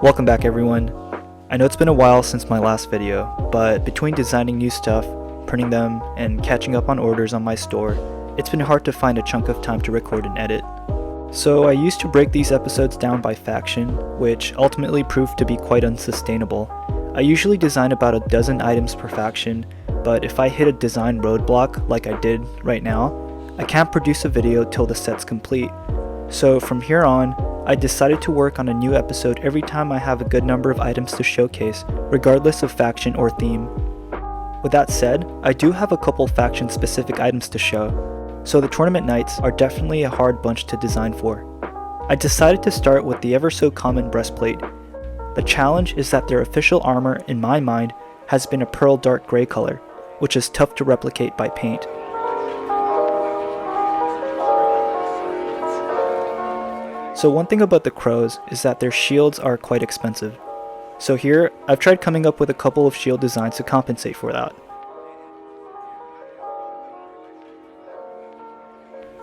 Welcome back everyone. I know it's been a while since my last video, but between designing new stuff, printing them, and catching up on orders on my store, it's been hard to find a chunk of time to record and edit. So I used to break these episodes down by faction, which ultimately proved to be quite unsustainable. I usually design about a dozen items per faction, but if I hit a design roadblock like I did right now, I can't produce a video till the set's complete. So from here on, I decided to work on a new episode every time I have a good number of items to showcase, regardless of faction or theme. With that said, I do have a couple faction specific items to show, so the tournament nights are definitely a hard bunch to design for. I decided to start with the ever so common breastplate. The challenge is that their official armor, in my mind, has been a pearl dark gray color, which is tough to replicate by paint. So one thing about the crows is that their shields are quite expensive. So here, I've tried coming up with a couple of shield designs to compensate for that.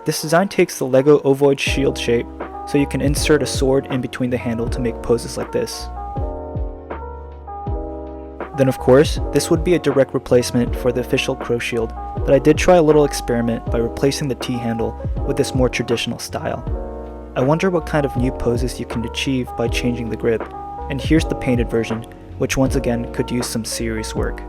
This design takes the LEGO ovoid shield shape, so you can insert a sword in between the handle to make poses like this. Then of course, this would be a direct replacement for the official crow shield, but I did try a little experiment by replacing the T-handle with this more traditional style. I wonder what kind of new poses you can achieve by changing the grip, and here's the painted version, which once again could use some serious work.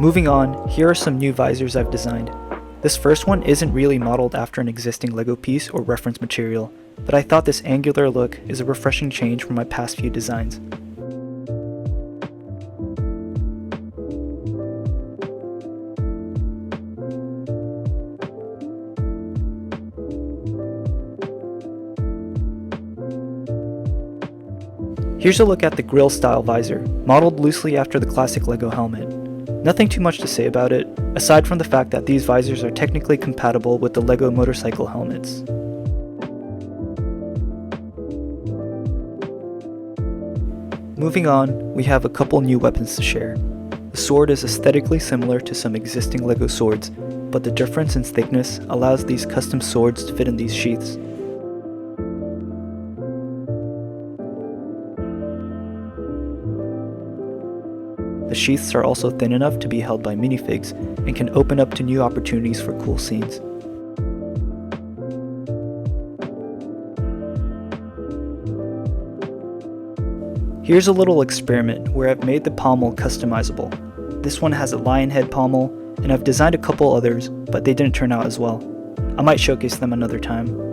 Moving on, here are some new visors I've designed. This first one isn't really modeled after an existing LEGO piece or reference material, but I thought this angular look is a refreshing change from my past few designs. Here's a look at the grill style visor, modeled loosely after the classic LEGO helmet. Nothing too much to say about it, aside from the fact that these visors are technically compatible with the LEGO motorcycle helmets. Moving on, we have a couple new weapons to share. The sword is aesthetically similar to some existing LEGO swords, but the difference in thickness allows these custom swords to fit in these sheaths. The sheaths are also thin enough to be held by minifigs and can open up to new opportunities for cool scenes. Here's a little experiment where I've made the pommel customizable. This one has a lion head pommel, and I've designed a couple others, but they didn't turn out as well. I might showcase them another time.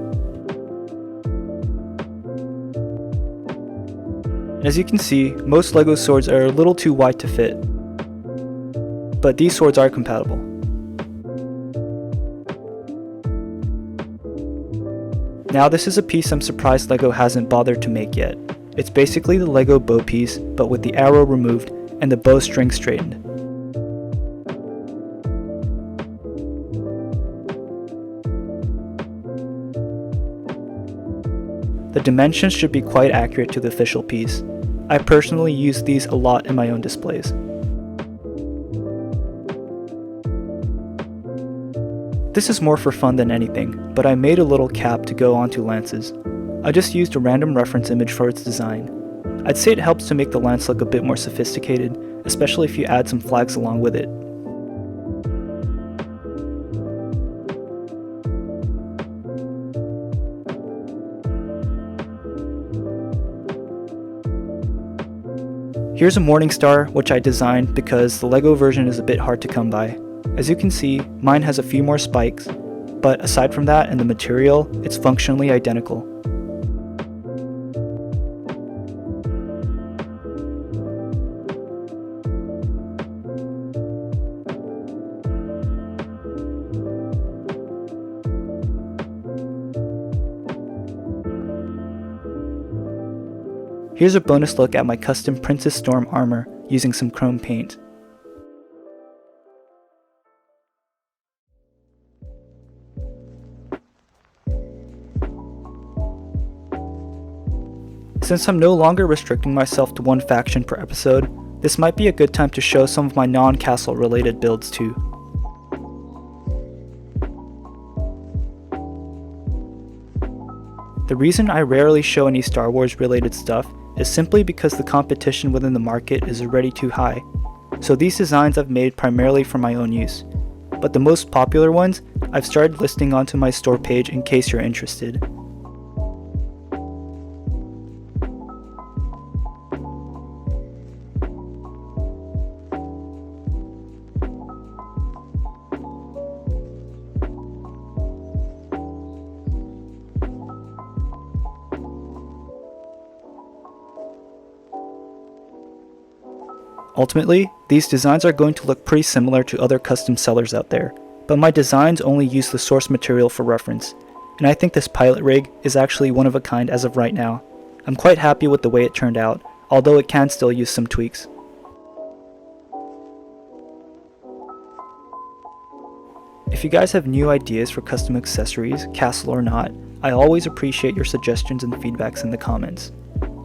As you can see, most LEGO swords are a little too wide to fit, but these swords are compatible. Now this is a piece I'm surprised LEGO hasn't bothered to make yet. It's basically the LEGO bow piece, but with the arrow removed and the bowstring straightened. The dimensions should be quite accurate to the official piece. I personally use these a lot in my own displays. This is more for fun than anything, but I made a little cap to go onto lances. I just used a random reference image for its design. I'd say it helps to make the lance look a bit more sophisticated, especially if you add some flags along with it. Here's a morning star, which I designed because the LEGO version is a bit hard to come by. As you can see, mine has a few more spikes, but aside from that and the material, it's functionally identical. Here's a bonus look at my custom Princess Storm armor using some chrome paint. Since I'm no longer restricting myself to one faction per episode, this might be a good time to show some of my non-castle related builds too. The reason I rarely show any Star Wars related stuff is simply because the competition within the market is already too high, so these designs I've made primarily for my own use, but the most popular ones I've started listing onto my store page in case you're interested. Ultimately, these designs are going to look pretty similar to other custom sellers out there, but my designs only use the source material for reference, and I think this pilot rig is actually one of a kind as of right now. I'm quite happy with the way it turned out, although it can still use some tweaks. If you guys have new ideas for custom accessories, castle or not, I always appreciate your suggestions and feedbacks in the comments.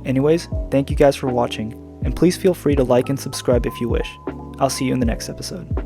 Anyways, thank you guys for watching, and please feel free to like and subscribe if you wish. I'll see you in the next episode.